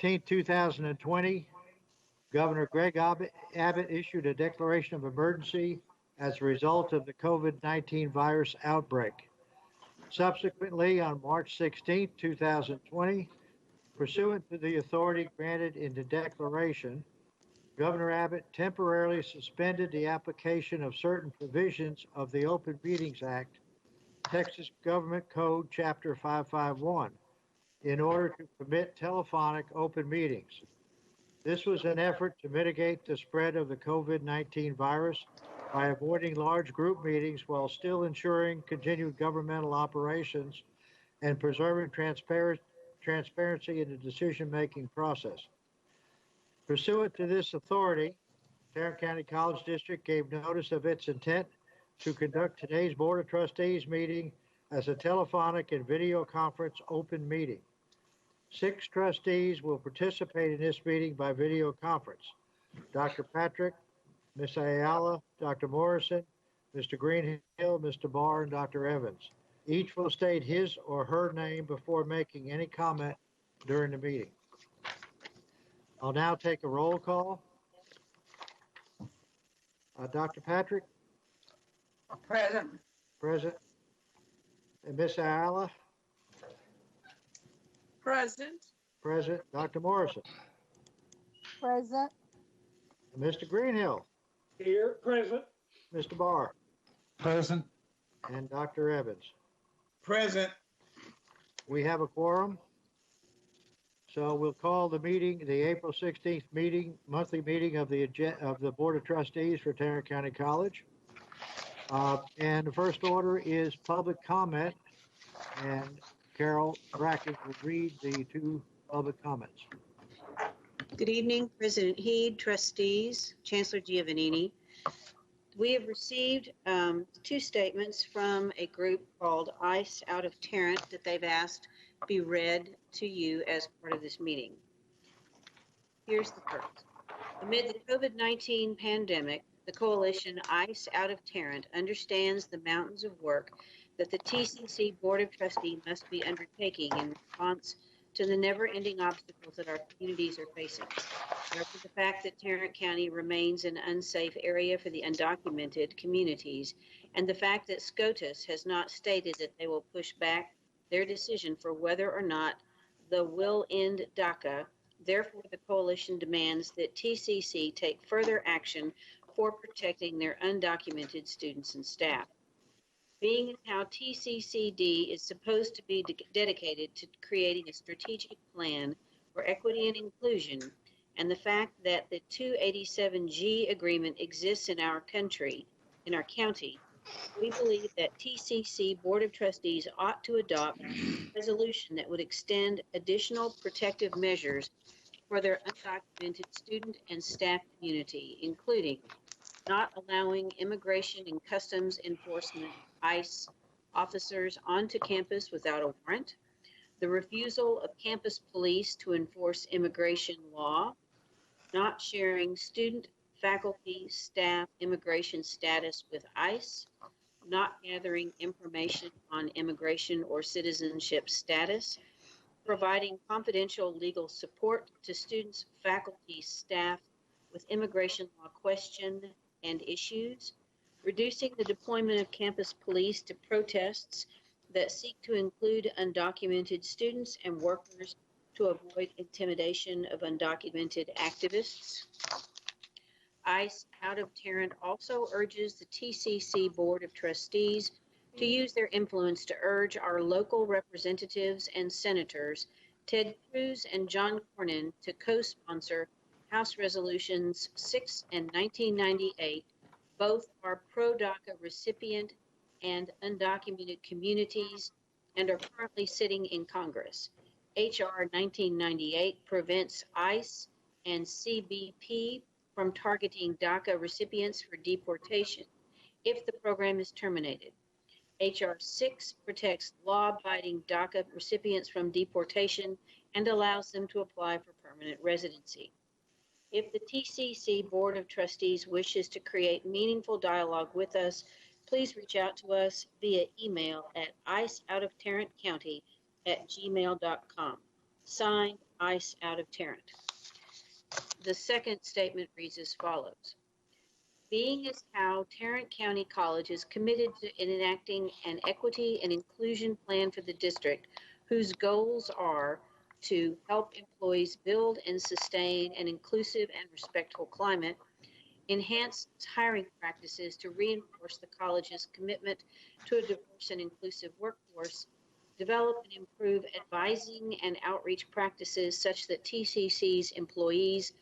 15, 2020, Governor Greg Abbott issued a declaration of emergency as a result of the COVID-19 virus outbreak. Subsequently, on March 16, 2020, pursuant to the authority granted in the declaration, Governor Abbott temporarily suspended the application of certain provisions of the Open Meetings Act, Texas Government Code Chapter 551, in order to permit telephonic open meetings. This was an effort to mitigate the spread of the COVID-19 virus by avoiding large group meetings while still ensuring continued governmental operations and preserving transparency in the decision-making process. Pursuant to this authority, Tarrant County College District gave notice of its intent to conduct today's Board of Trustees meeting as a telephonic and video conference open meeting. 6 trustees will participate in this meeting by video conference: Dr. Patrick, Ms. Ayala, Dr. Morrison, Mr. Greenhill, Mr. Barr, and Dr. Evans. Each will state his or her name before making any comment during the meeting. I'll now take a roll call. Dr. Patrick? Present. Present. And Ms. Ayala? Present. Present. Dr. Morrison? Present. And Mr. Greenhill? Here, present. Mr. Barr? Present. And Dr. Evans? Present. We have a quorum. So we'll call the meeting, the April 16th meeting, monthly meeting of the Board of Trustees for Tarrant County College. And the first order is public comment, and Carol Brackett will read the 2 public comments. Good evening, President Heed, trustees, Chancellor Giovannini. We have received 2 statements from a group called ICE out of Tarrant that they've asked be read to you as part of this meeting. Here's the first. Amid the COVID-19 pandemic, the coalition ICE out of Tarrant understands the mountains of work that the TCC Board of Trustees must be undertaking in response to the never-ending obstacles that our communities are facing. After the fact that Tarrant County remains an unsafe area for the undocumented communities, and the fact that SCOTUS has not stated that they will push back their decision for whether or not the will end DACA, therefore the coalition demands that TCC take further action for protecting their undocumented students and staff. Being how TCCD is supposed to be dedicated to creating a strategic plan for equity and inclusion, and the fact that the 287G agreement exists in our county, we believe that TCC Board of Trustees ought to adopt a resolution that would extend additional protective measures for their undocumented student and staff community, including not allowing Immigration and Customs Enforcement ICE officers onto campus without a warrant, the refusal of campus police to enforce immigration law, not sharing student, faculty, staff, immigration status with ICE, not gathering information on immigration or citizenship status, providing confidential legal support to students, faculty, staff with immigration law questions and issues, reducing the deployment of campus police to protests that seek to include undocumented students and workers to avoid intimidation of undocumented activists. ICE out of Tarrant also urges the TCC Board of Trustees to use their influence to urge our local representatives and senators, Ted Cruz and John Cornyn, to co-sponsor House Resolutions 6 and 1998. Both are pro-DACA recipient and undocumented communities and are currently sitting in Congress. H.R. 1998 prevents ICE and CBP from targeting DACA recipients for deportation if the program is terminated. H.R. 6 protects law-abiding DACA recipients from deportation and allows them to apply for permanent residency. If the TCC Board of Trustees wishes to create meaningful dialogue with us, please reach out to us via email at iceoutoftarrantcounty@gmail.com. Signed, ICE out of Tarrant. The second statement reads as follows. Being as how Tarrant County College is committed to enacting an equity and inclusion plan for the district, whose goals are to help employees build and sustain an inclusive and respectful climate, enhance hiring practices to reinforce the college's commitment to a diverse and inclusive workforce, develop and improve advising and outreach practices such that TCC's employees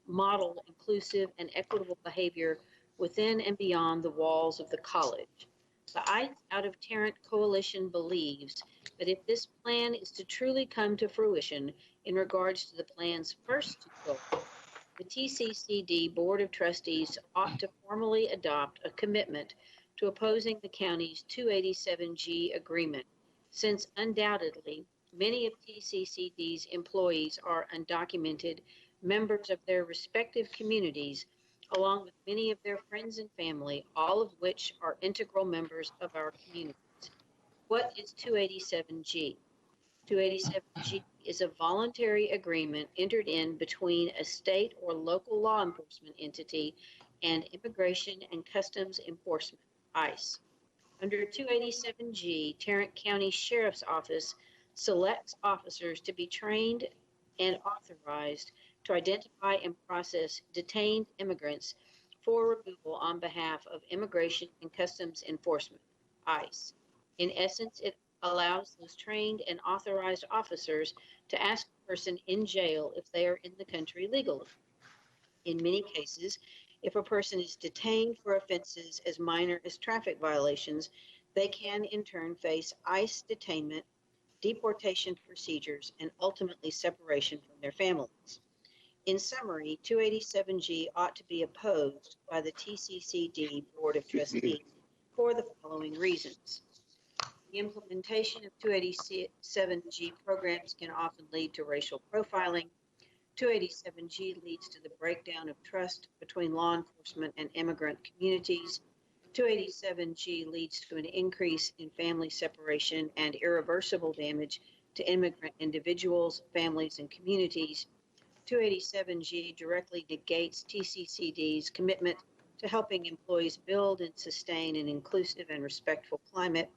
model inclusive and equitable behavior within and beyond the walls of the college. The ICE Out of Tarrant Coalition believes that if this plan is to truly come to fruition in regards to the plan's first goal, the TCCD Board of Trustees ought to formally adopt a commitment to opposing the county's 287G agreement, since undoubtedly many of TCCD's employees are undocumented members of their respective communities, along with many of their friends and family, all of which are integral members of our communities. What is 287G? 287G is a voluntary agreement entered in between a state or local law enforcement entity and Immigration and Customs Enforcement, ICE. Under 287G, Tarrant County Sheriff's Office selects officers to be trained and authorized to identify and process detained immigrants for removal on behalf of Immigration and Customs Enforcement, ICE. In essence, it allows those trained and authorized officers to ask a person in jail if they are in the country legally. In many cases, if a person is detained for offenses as minor as traffic violations, they can in turn face ICE detainment, deportation procedures, and ultimately separation from their families. In summary, 287G ought to be opposed by the TCCD Board of Trustees for the following reasons. The implementation of 287G programs can often lead to racial profiling. 287G leads to the breakdown of trust between law enforcement and immigrant communities. 287G leads to an increase in family separation and irreversible damage to immigrant individuals, families, and communities. 287G directly negates TCCD's commitment to helping employees build and sustain an inclusive and respectful climate.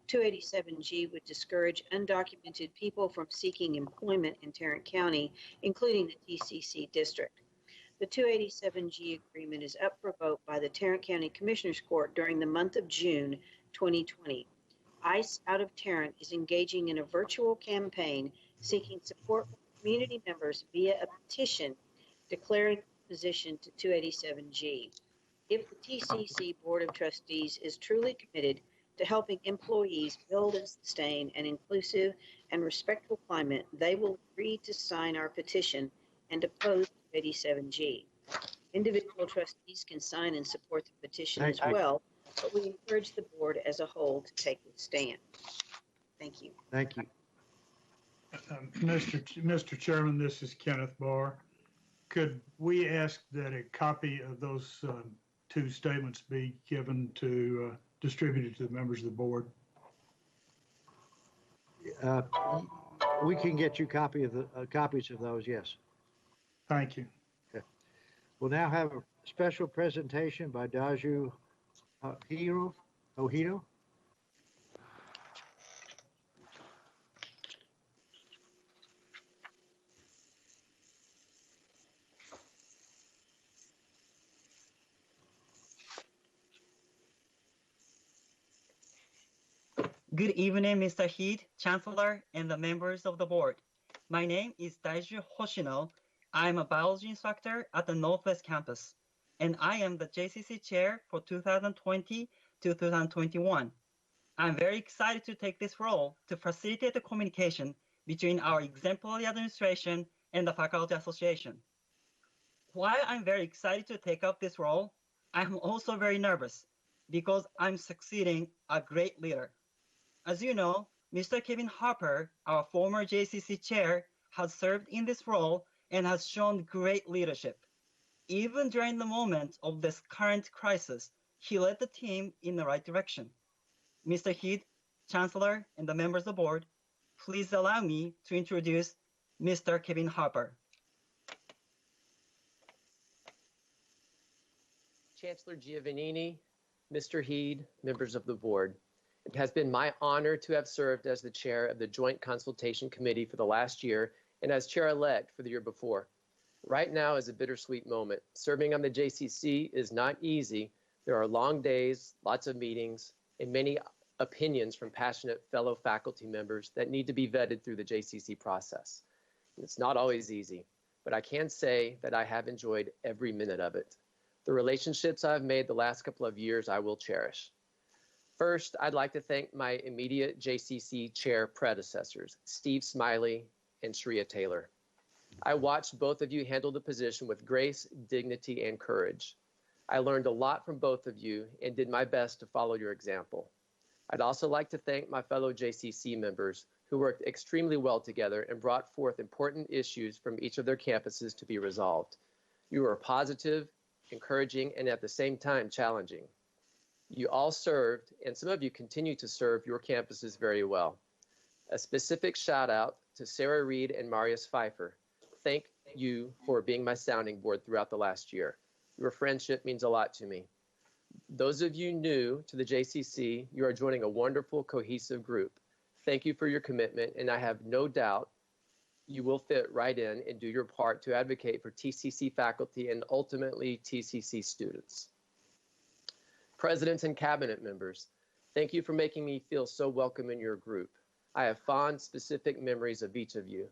287G would discourage undocumented people from seeking employment in Tarrant County, including the TCC district. The 287G agreement is up for vote by the Tarrant County Commissioners Court during the month of June 2020. ICE Out of Tarrant is engaging in a virtual campaign seeking support from community members via a petition declaring opposition to 287G. If the TCC Board of Trustees is truly committed to helping employees build and sustain an inclusive and respectful climate, they will agree to sign our petition and oppose 287G. Individual trustees can sign and support the petition as well, but we encourage the board as a whole to take its stand. Thank you. Thank you. Mr. Chairman, this is Kenneth Barr. Could we ask that a copy of those two statements be given to distributed to the members of the board? We can get you copies of those, yes. Thank you. Okay. We'll now have a special presentation by Daju Ohito. Good evening, Mr. Heed, Chancellor, and the members of the board. My name is Daiju Hoshino. I'm a biology instructor at the Northwest Campus, and I am the JCC chair for 2020-2021. I'm very excited to take this role to facilitate the communication between our exemplary administration and the Faculty Association. While I'm very excited to take up this role, I'm also very nervous because I'm succeeding a great leader. As you know, Mr. Kevin Harper, our former JCC chair, has served in this role and has shown great leadership. Even during the moment of this current crisis, he led the team in the right direction. Mr. Heed, Chancellor, and the members of the board, please allow me to introduce Mr. Kevin Harper. Chancellor Giovannini, Mr. Heed, members of the board. It has been my honor to have served as the chair of the Joint Consultation Committee for the last year and as chair-elect for the year before. Right now is a bittersweet moment. Serving on the JCC is not easy. There are long days, lots of meetings, and many opinions from passionate fellow faculty members that need to be vetted through the JCC process. It's not always easy, but I can say that I have enjoyed every minute of it. The relationships I've made the last couple of years I will cherish. First, I'd like to thank my immediate JCC chair predecessors, Steve Smiley and Sharia Taylor. I watched both of you handle the position with grace, dignity, and courage. I learned a lot from both of you and did my best to follow your example. I'd also like to thank my fellow JCC members who worked extremely well together and brought forth important issues from each of their campuses to be resolved. You were positive, encouraging, and at the same time challenging. You all served, and some of you continue to serve your campuses very well. A specific shout out to Sarah Reed and Marius Pfeiffer. Thank you for being my sounding board throughout the last year. Your friendship means a lot to me. Those of you new to the JCC, you are joining a wonderful, cohesive group. Thank you for your commitment, and I have no doubt you will fit right in and do your part to advocate for TCC faculty and ultimately TCC students. Presidents and cabinet members, thank you for making me feel so welcome in your group. I have fond, specific memories of each of you.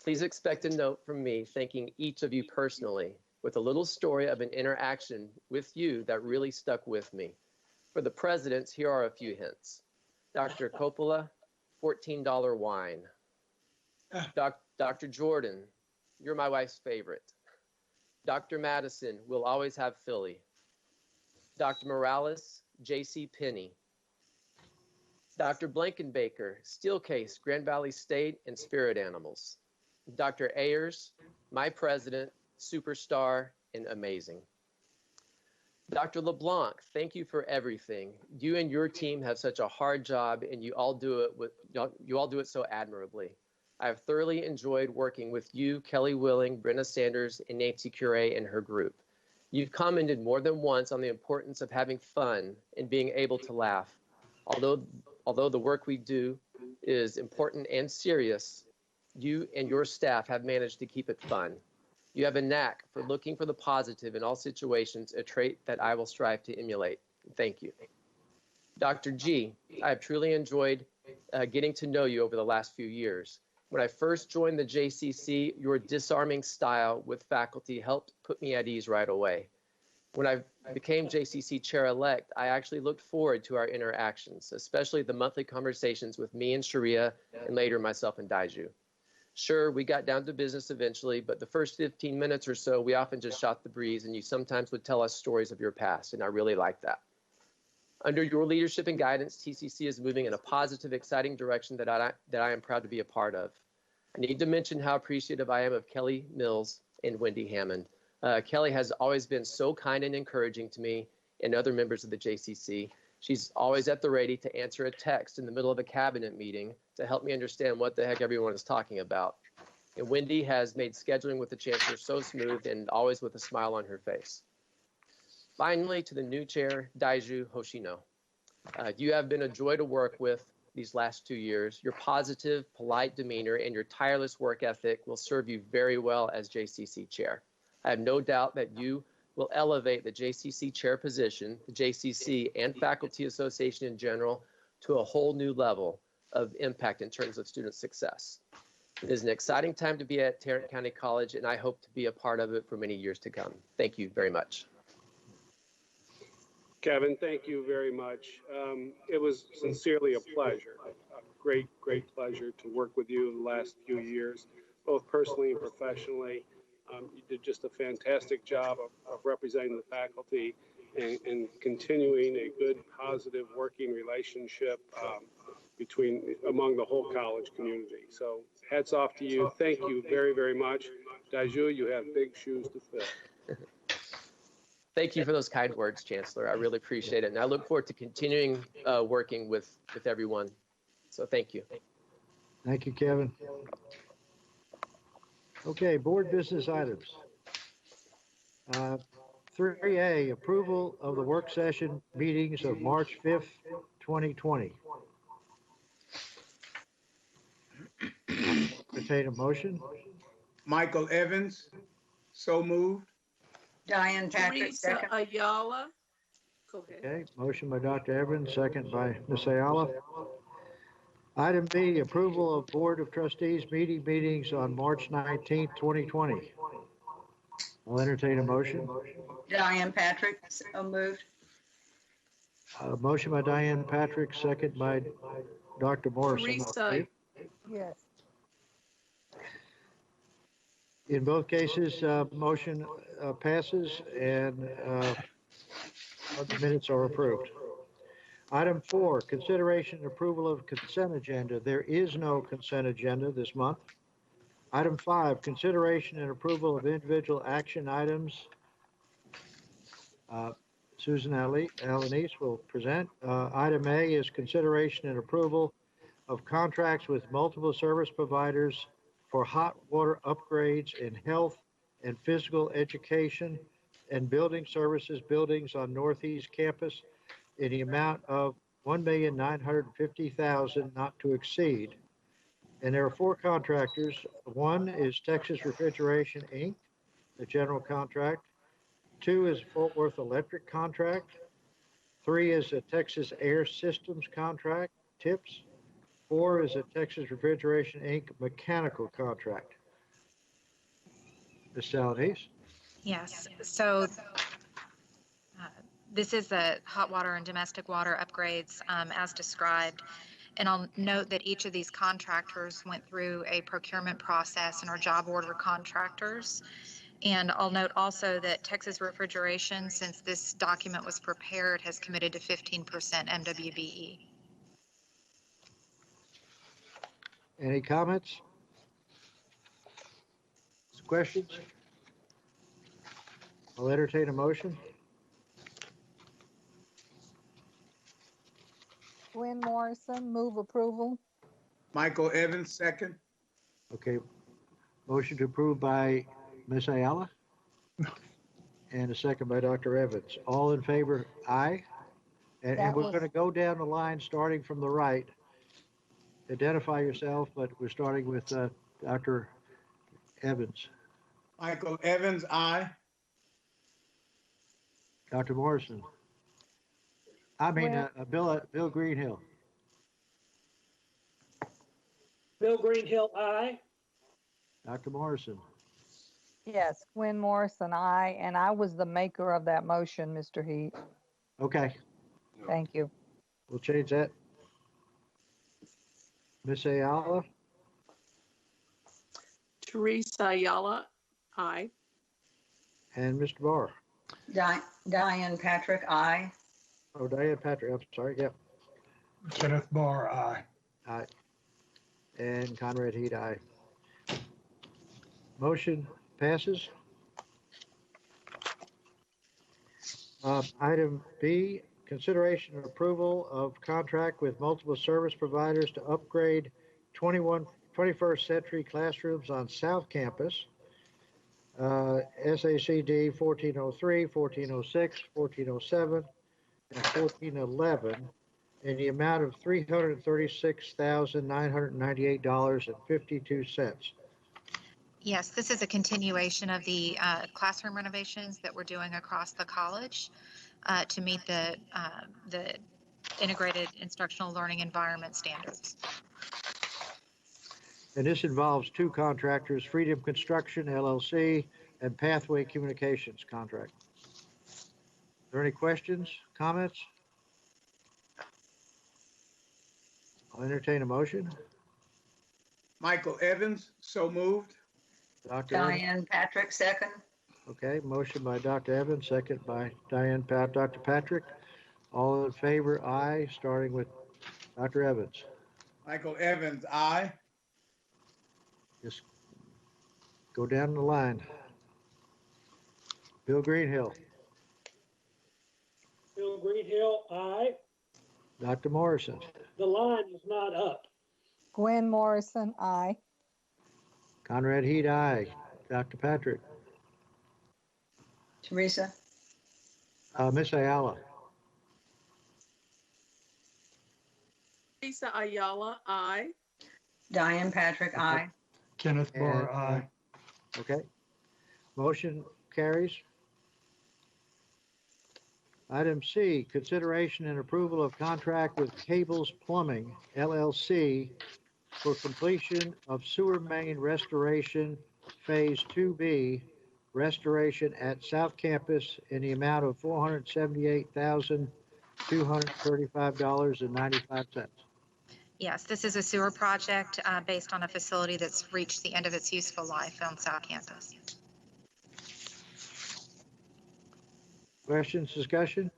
Please expect a note from me thanking each of you personally with a little story of an interaction with you that really stuck with me. For the presidents, here are a few hints. Dr. Coppola, $14 wine. Dr. Jordan, you're my wife's favorite. Dr. Madison, we'll always have Philly. Dr. Morales, J.C. Penney. Dr. Blankenbaker, Steelcase, Grand Valley State, and Spirit Animals. Dr. Ayers, my president, superstar, and amazing. Dr. LeBlanc, thank you for everything. You and your team have such a hard job, and you all do it so admirably. I have thoroughly enjoyed working with you, Kelly Willing, Brenna Sanders, and Nancy Curie and her group. You've commented more than once on the importance of having fun and being able to laugh. Although the work we do is important and serious, you and your staff have managed to keep it fun. You have a knack for looking for the positive in all situations, a trait that I will strive to emulate. Thank you. Dr. G, I have truly enjoyed getting to know you over the last few years. When I first joined the JCC, your disarming style with faculty helped put me at ease right away. When I became JCC chair-elect, I actually looked forward to our interactions, especially the monthly conversations with me and Sharia, and later myself and Daiju. Sure, we got down to business eventually, but the first 15 minutes or so, we often just shot the breeze, and you sometimes would tell us stories of your past, and I really liked that. Under your leadership and guidance, TCC is moving in a positive, exciting direction that I am proud to be a part of. I need to mention how appreciative I am of Kelly Mills and Wendy Hammond. Kelly has always been so kind and encouraging to me and other members of the JCC. She's always at the ready to answer a text in the middle of a cabinet meeting to help me understand what the heck everyone is talking about. And Wendy has made scheduling with the Chancellor so smooth and always with a smile on her face. Finally, to the new chair, Daiju Hoshino. You have been a joy to work with these last 2 years. Your positive, polite demeanor and your tireless work ethic will serve you very well as JCC chair. I have no doubt that you will elevate the JCC chair position, the JCC and Faculty Association in general, to a whole new level of impact in terms of student success. It is an exciting time to be at Tarrant County College, and I hope to be a part of it for many years to come. Thank you very much. Kevin, thank you very much. It was sincerely a pleasure, a great pleasure to work with you in the last few years, both personally and professionally. You did just a fantastic job of representing the faculty and continuing a good, positive working relationship among the whole college community. So hats off to you. Thank you very, very much. Daiju, you have big shoes to fill. Thank you for those kind words, Chancellor. I really appreciate it. And I look forward to continuing working with everyone. So thank you. Thank you, Kevin. Okay, board business items. 3A, approval of the work session meetings of March 5th, 2020. Entertain a motion. Michael Evans, so moved. Diane Patrick, Teresa second. Ayala. Go ahead. Okay, motion by Dr. Evans, second by Ms. Ayala. Item B, approval of Board of Trustees meetings on March 19th, 2020. I'll entertain a motion. Diane Patrick, so moved. Motion by Diane Patrick, second by Dr. Morrison. I Teresa, believe. Yes. In both cases, motion passes and the minutes are approved. Item 4, consideration and approval of consent agenda. There is no consent agenda this month. Item 5, consideration and approval of individual action items. Susan Alanis will present. Item A is consideration and approval of contracts with multiple service providers for hot water upgrades in health and physical education and building services buildings on Northeast Campus in the amount of $1,950,000 not to exceed. And there are 4 contractors. One is Texas Refrigeration, Inc., the general contract. 2 is Fort Worth Electric contract. 3 is a Texas Air Systems contract, TIPS. 4 is a Texas Refrigeration, Inc. mechanical contract. Ms. Alanis? Yes, so this is the hot water and domestic water upgrades as described. And I'll note that each of these contractors went through a procurement process and are job order contractors. And I'll note also that Texas Refrigeration, since this document was prepared, has committed to 15% MWBE. Any comments? Questions? I'll entertain a motion. Gwen Morrison, move approval. Michael Evans, second. Okay, motion to approve by Ms. Ayala and a second by Dr. Evans. All in favor, aye. And That we're was- going to go down the line starting from the right. Identify yourself, but we're starting with Dr. Evans. Michael Evans, aye. Dr. Morrison. I mean, Bill Greenhill. Bill Greenhill, aye. Dr. Morrison. Yes, Gwen Morrison, aye, and I was the maker of that motion, Mr. Heath. Okay, Thank you. we'll change that. Ms. Ayala, Teresa Ayala, aye. and Mr. Barr. Diane Patrick, aye. Oh, Diane Patrick, I'm sorry, yep. Kenneth Barr, aye. Aye. And Conrad Heat, aye. Motion passes. Item B, consideration and approval of contract with multiple service providers to upgrade 21st century classrooms on South Campus. SACD 1403, 1406, 1407, and 1411 in the amount of $336,998.52. Yes, this is a continuation of the classroom renovations that we're doing across the college to meet the integrated instructional learning environment standards. And this involves 2 contractors, Freedom Construction LLC and Pathway Communications contract. Are there any questions, comments? I'll entertain a motion. Michael Evans, so moved. Dr. Evans? Diane Patrick, second. Okay, motion by Dr. Evans, second by Dr. Patrick. All in favor, aye, starting with Dr. Evans. Michael Evans, aye. Just go down the line. Bill Greenhill, Bill Greenhill, aye. Dr. Morrison, The line is not up. Gwen Morrison, aye. Conrad Heat, aye. Dr. Patrick. Teresa, Miss Ayala. Teresa Ayala, I. Diane Patrick, aye. Kenneth Barr, And, aye. Okay. Motion carries. Item C, consideration and approval of contract with Cables Plumbing LLC for completion of sewer main restoration Phase 2B restoration at South Campus in the amount of $478,235.95. Yes, this is a sewer project based on a facility that's reached the end of its useful life on South Campus. Questions, discussion?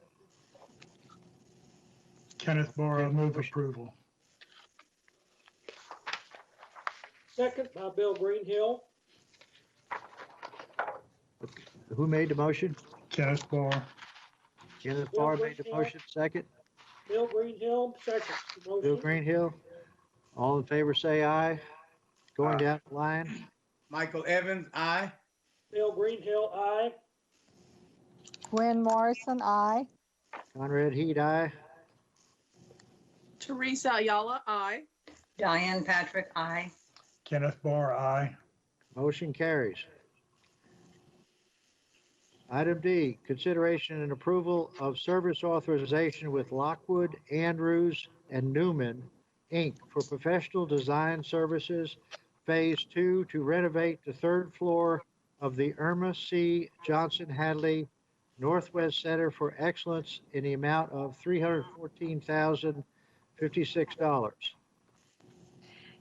Kenneth Barr, I move approval. Second by Bill Greenhill. Who made the motion? Kenneth Barr, Kenneth Bill Barr made the Greenhill. motion, second. Bill Greenhill, second the motion. Bill Greenhill. All in favor, say aye. Going down the line. Michael Evans, aye. Bill Greenhill, aye. Gwen Morrison, I. Conrad Heat, aye. Teresa Ayala, I. Diane Patrick, aye. Kenneth Barr, aye. Motion carries. Item D, consideration and approval of service authorization with Lockwood, Andrews, and Newman, Inc. for professional design services, Phase 2, to renovate the third floor of the Irma C. Johnson Hadley Northwest Center for Excellence in the amount of $314,056.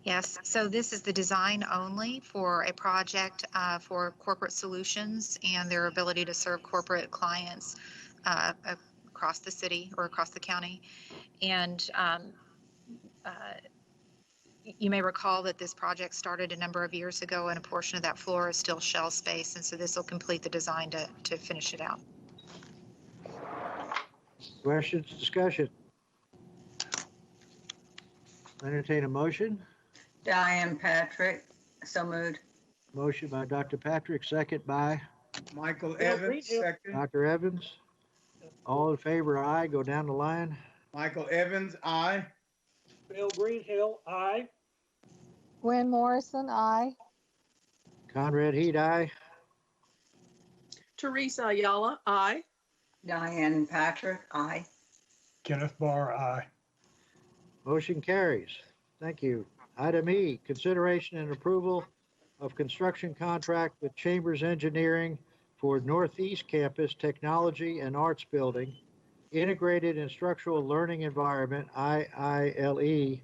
Yes, so this is the design only for a project for corporate solutions and their ability to serve corporate clients across the city or across the county. And you may recall that this project started a number of years ago and a portion of that floor is still shell space. And so this will complete the design to finish it out. Questions, discussion? Entertain a motion. Diane Patrick, so moved. Motion by Dr. Patrick, second by Michael Bill Evans, Greenhill. second. Dr. Evans. All in favor, aye. Go down the line. Michael Evans, aye. Bill Greenhill, aye. Gwen Morrison, I. Conrad Heat, aye. Teresa Ayala, I. Diane Patrick, aye. Kenneth Barr, aye. Motion carries. Thank you. Item E, consideration and approval of construction contract with Chambers Engineering for Northeast Campus Technology and Arts Building, Integrated Instructional Learning Environment, IILE,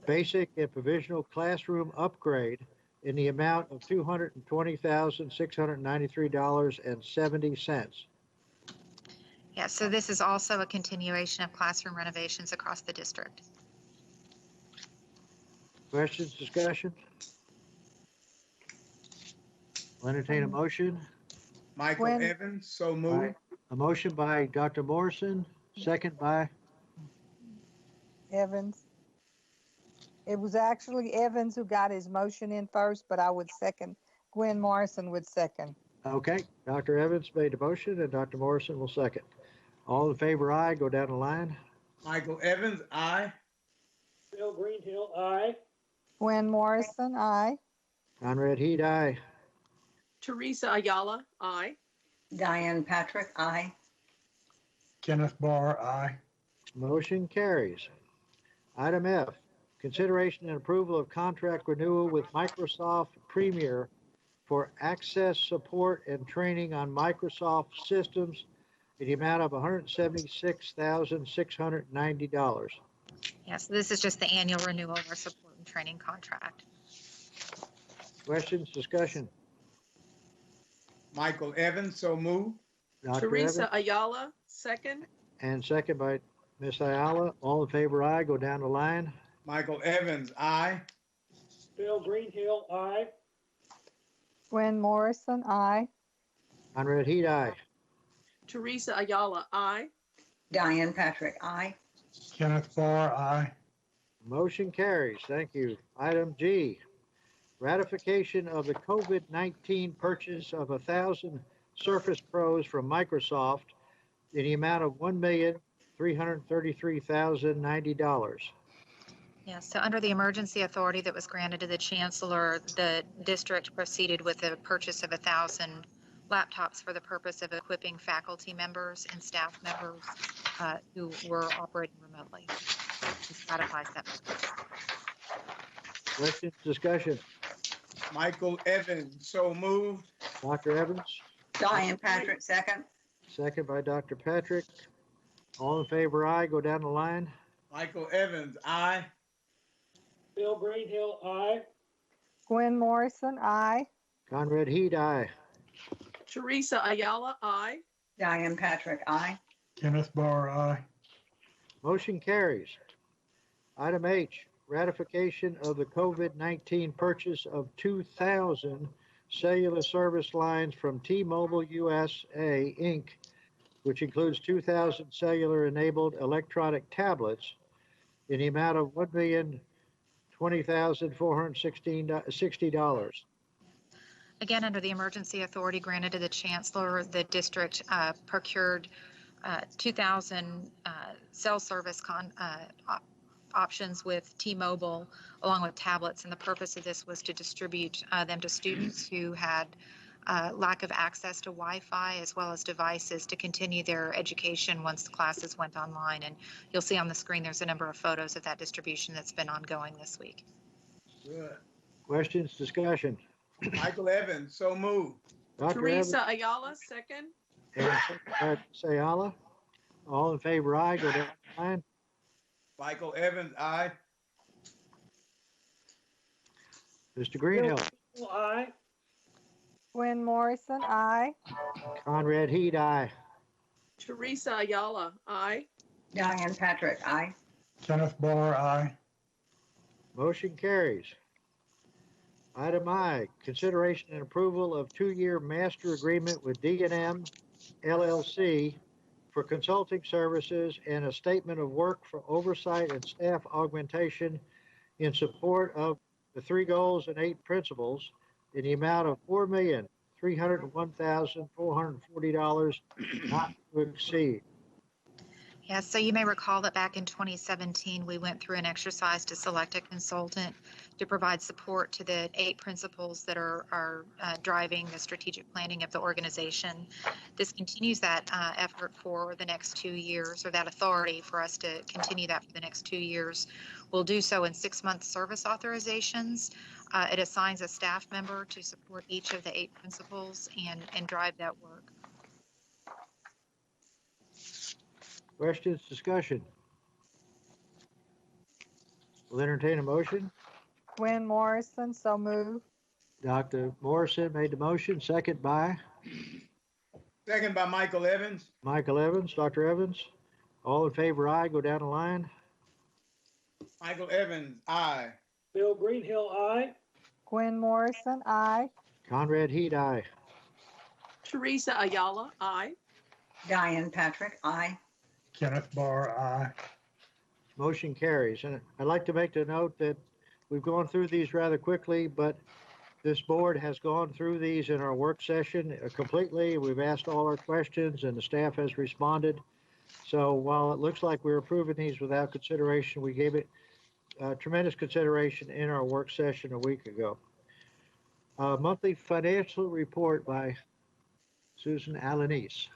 Basic and Provisional Classroom Upgrade in the amount of $220,693.70. Yeah, so this is also a continuation of classroom renovations across the district. Questions, discussion? I'll entertain a motion. Michael Gwen- Evans, so moved. A motion by Dr. Morrison, second by, Evans. It was actually Evans who got his motion in first, but I would second. Gwen Morrison would second. okay, Dr. Evans made the motion and Dr. Morrison will second. All in favor, aye. Go down the line. Michael Evans, aye. Bill Greenhill, aye. Gwen Morrison, I. Conrad Heat, aye. Teresa Ayala, I. Diane Patrick, aye. Kenneth Barr, aye. Motion carries. Item F, consideration and approval of contract renewal with Microsoft Premier for access support and training on Microsoft systems in the amount of $176,690. Yes, this is just the annual renewal of our support and training contract. Questions, discussion? Michael Evans, so moved. Dr. Teresa Evans, Ayala, second. and second by Ms. Ayala. All in favor, aye. Go down the line. Michael Evans, aye. Bill Greenhill, aye. Gwen Morrison, I. Conrad Heat, aye. Teresa Ayala, I. Diane Patrick, aye. Kenneth Barr, aye. Motion carries. Thank you. Item G, ratification of the COVID-19 purchase of 1,000 Surface Pros from Microsoft in the amount of $1,333,090. Yeah, so under the emergency authority that was granted to the Chancellor, the district proceeded with the purchase of 1,000 laptops for the purpose of equipping faculty members and staff members who were operating remotely. This ratifies that purchase. Questions, discussion? Michael Evans, so moved. Dr. Evans, Diane Patrick, second. second by Dr. Patrick. All in favor, aye. Go down the line. Michael Evans, aye. Bill Greenhill, aye. Gwen Morrison, aye. Conrad Heed, aye. Teresa Ayala, I. Diane Patrick, aye. Kenneth Barr, aye. Motion carries. Item H, ratification of the COVID-19 purchase of 2,000 cellular service lines from T-Mobile USA, Inc., which includes 2,000 cellular-enabled electronic tablets in the amount of $1,020,460. Again, under the emergency authority granted to the Chancellor, the district procured 2,000 cell service options with T-Mobile along with tablets, and the purpose of this was to distribute them to students who had lack of access to Wi-Fi as well as devices to continue their education once the classes went online. And you'll see on the screen there's a number of photos of that distribution that's been ongoing this week. Good. Questions, discussion? Michael Evans, so moved. Dr. Evans, Teresa Ayala, second. and second by Ayala. All in favor, aye. Go down the line. Michael Evans, aye. Mr. Greenhill, Bill, aye. Gwen Morrison, aye. Conrad Heed, aye. Teresa Ayala, I. Diane Patrick, aye. Kenneth Barr, aye. Motion carries. Item I, consideration and approval of 2-year master agreement with D&M LLC for consulting services and a statement of work for oversight and staff augmentation in support of the 3 goals and 8 principles in the amount of $4,301,440 not to exceed. Yeah, so you may recall that back in 2017, we went through an exercise to select a consultant to provide support to the 8 principles that are driving the strategic planning of the organization. This continues that effort for the next 2 years, or that authority for us to continue that for the next 2 years. We'll do so in 6-month service authorizations. It assigns a staff member to support each of the 8 principles and drive that work. Questions, discussion? We'll entertain a motion. Gwen Morrison, so moved. Dr. Morrison made the motion, second by Second by Michael Evans. Michael Evans. Dr. Evans, all in favor, aye. Go down the line. Michael Evans, aye. Bill Greenhill, aye. Gwen Morrison, aye. Conrad Heed, aye. Teresa Ayala, I. Diane Patrick, aye. Kenneth Barr, aye. Motion carries. And I'd like to make the note that we've gone through these rather quickly, but this board has gone through these in our work session completely. We've asked all our questions and the staff has responded. So while it looks like we're approving these without consideration, we gave it tremendous consideration in our work session a week ago. Monthly financial report by Susan Alanis.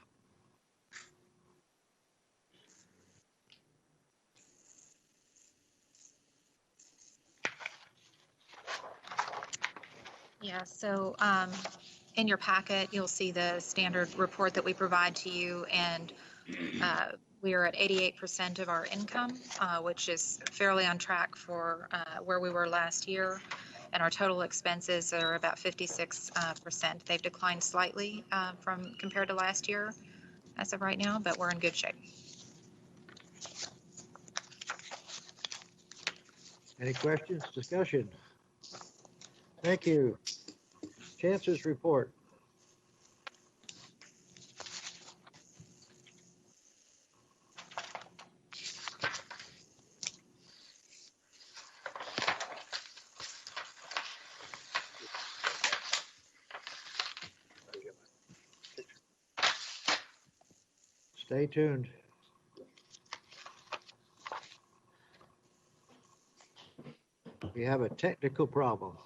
Yeah, so in your packet, you'll see the standard report that we provide to you, and we are at 88% of our income, which is fairly on track for where we were last year, and our total expenses are about 56%. They've declined slightly from compared to last year as of right now, but we're in good shape. Any questions, discussion? Thank you. Chancellor's report. Stay tuned. We have a technical problem.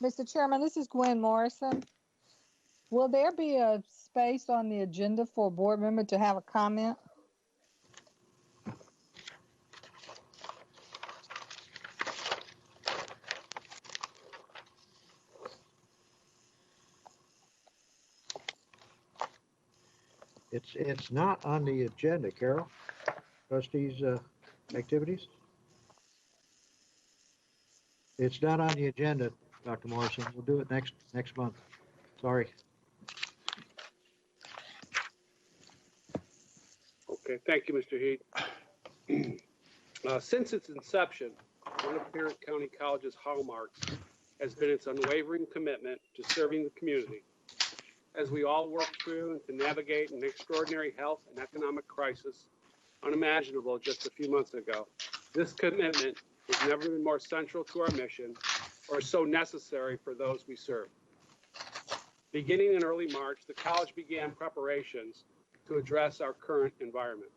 Mr. Chairman, this is Gwen Morrison. Will there be a space on the agenda for a board member to have a comment? It's not on the agenda, Carol. Trustees, activities? It's not on the agenda, Dr. Morrison. We'll do it next month. Sorry. Okay, thank you, Mr. Heed. Since its inception, one of Tarrant County College's hallmarks has been its unwavering commitment to serving the community. As we all work through and to navigate an extraordinary health and economic crisis unimaginable just a few months ago, this commitment has never been more central to our mission or so necessary for those we serve. Beginning in early March, the college began preparations to address our current environment.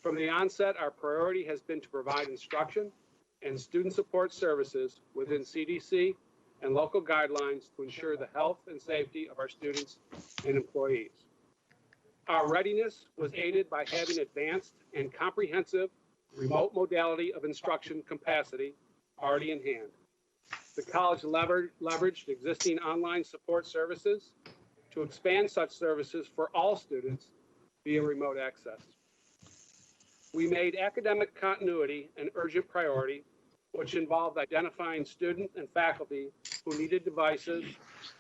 From the onset, our priority has been to provide instruction and student support services within CDC and local guidelines to ensure the health and safety of our students and employees. Our readiness was aided by having advanced and comprehensive remote modality of instruction capacity already in hand. The college leveraged existing online support services to expand such services for all students via remote access. We made academic continuity an urgent priority, which involved identifying student and faculty who needed devices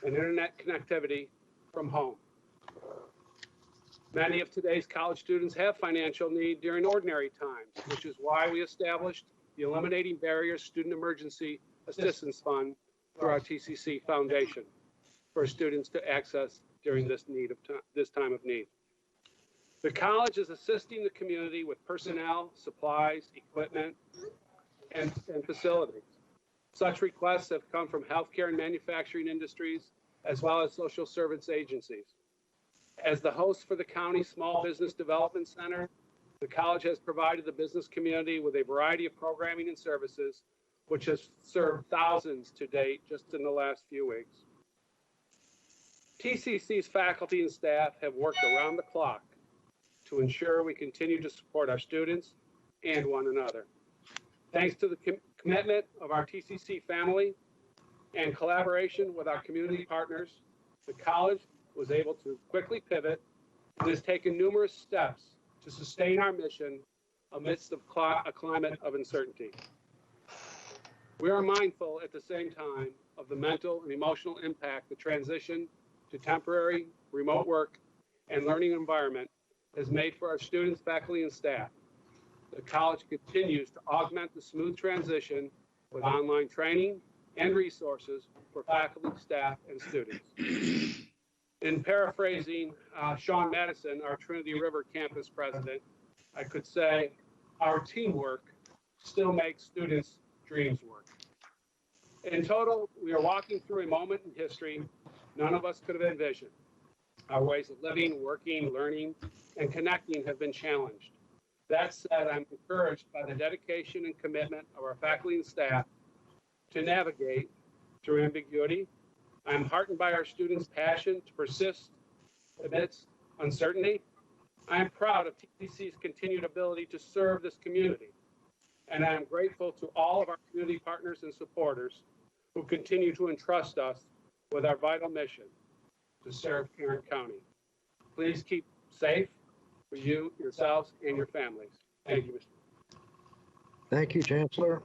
and internet connectivity from home. Many of today's college students have financial need during ordinary times, which is why we established the Eliminating Barriers Student Emergency Assistance Fund through our TCC Foundation for students to access during this time of need. The college is assisting the community with personnel, supplies, equipment, and facilities. Such requests have come from healthcare and manufacturing industries, as well as social service agencies. As the host for the County Small Business Development Center, the college has provided the business community with a variety of programming and services, which has served thousands to date just in the last few weeks. TCC's faculty and staff have worked around the clock to ensure we continue to support our students and one another. Thanks to the commitment of our TCC family and collaboration with our community partners, the college was able to quickly pivot and has taken numerous steps to sustain our mission amidst a climate of uncertainty. We are mindful at the same time of the mental and emotional impact the transition to temporary remote work and learning environment has made for our students, faculty, and staff. The college continues to augment the smooth transition with online training and resources for faculty, staff, and students. In paraphrasing Sean Madison, our Trinity River campus president, I could say our teamwork still makes students' dreams work. In total, we are walking through a moment in history none of us could have envisioned. Our ways of living, working, learning, and connecting have been challenged. That said, I'm encouraged by the dedication and commitment of our faculty and staff to navigate through ambiguity. I'm heartened by our students' passion to persist amidst uncertainty. I am proud of TCC's continued ability to serve this community, and I am grateful to all of our community partners and supporters who continue to entrust us with our vital mission to serve Tarrant County. Please keep safe for you, yourselves, and your families. Thank you, Mr. Thank you, Chancellor.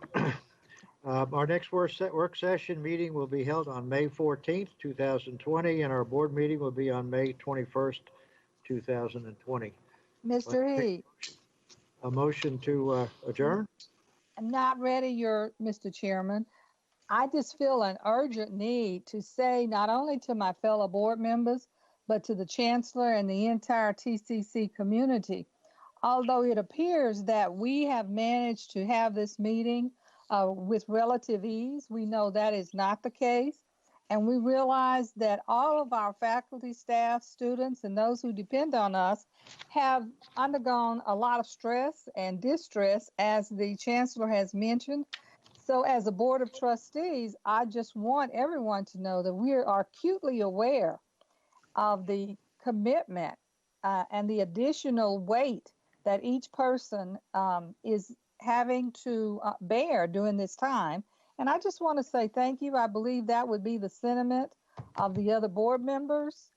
Our next work session meeting will be held on May 14th, 2020, and our board meeting will be on May 21st, 2020. Mr. Heed, A motion to adjourn? I'm not ready, Mr. Chairman. I just feel an urgent need to say not only to my fellow board members, but to the Chancellor and the entire TCC community. Although it appears that we have managed to have this meeting with relative ease, we know that is not the case. And we realize that all of our faculty, staff, students, and those who depend on us have undergone a lot of stress and distress, as the Chancellor has mentioned. So as a Board of Trustees, I just want everyone to know that we are acutely aware of the commitment and the additional weight that each person is having to bear during this time. And I just want to say thank you. I believe that would be the sentiment of the other board members.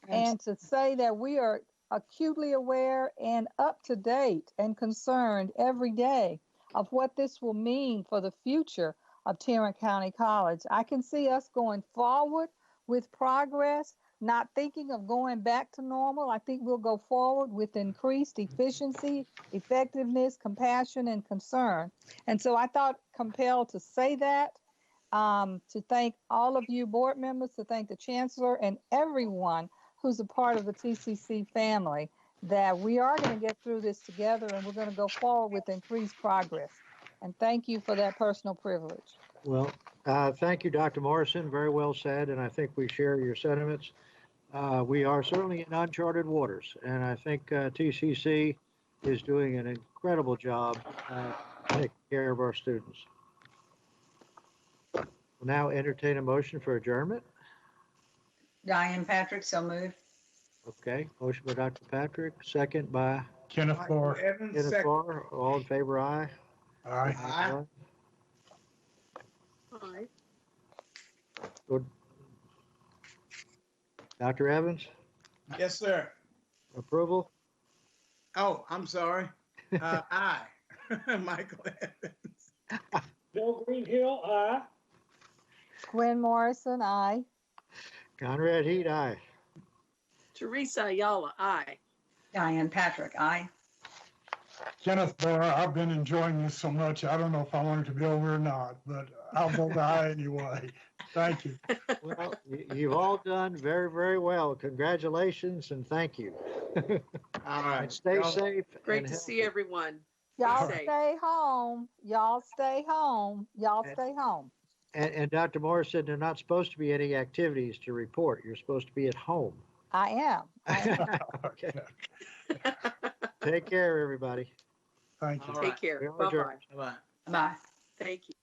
And to say that we are acutely aware and up to date and concerned every day of what this will mean for the future of Tarrant County College. I can see us going forward with progress, not thinking of going back to normal. I think we'll go forward with increased efficiency, effectiveness, compassion, and concern. And so I thought compelled to say that, to thank all of you board members, to thank the Chancellor and everyone who's a part of the TCC family, that we are going to get through this together and we're going to go forward with increased progress. And thank you for that personal privilege. Well, thank you, Dr. Morrison. Very well said, and I think we share your sentiments. We are certainly in uncharted waters, and I think TCC is doing an incredible job taking care of our students. We'll now entertain a motion for adjournment. Diane Patrick, so moved. Okay, motion by Dr. Patrick, second by Kenneth Barr. Evans, Kenneth second. Barr. All in favor, aye. Aye. Aye. Aye. Good. Dr. Evans, Yes, sir. approval? Oh, I'm sorry. Aye. Michael Evans. Bill Greenhill, aye. Gwen Morrison, aye. Conrad Heat, aye. Teresa Ayala, aye. Diane Patrick, aye. Kenneth Barr, I've been enjoying this so much, I don't know if I want it to be over or not, but I'll vote aye anyway. Thank you. Well, you've all done very, very well. Congratulations and thank you. All right. And stay Y'all- safe. Great and to healthy. see everyone. Y'all Be safe. stay home. Y'all stay home. Y'all stay home. And Dr. Morrison, there are not supposed to be any activities to report. You're supposed to be at home. I am. Okay. Take care, everybody. Thank you. All right. Take care. We are Bye-bye. adjourned. Bye-bye. Bye. Thank you.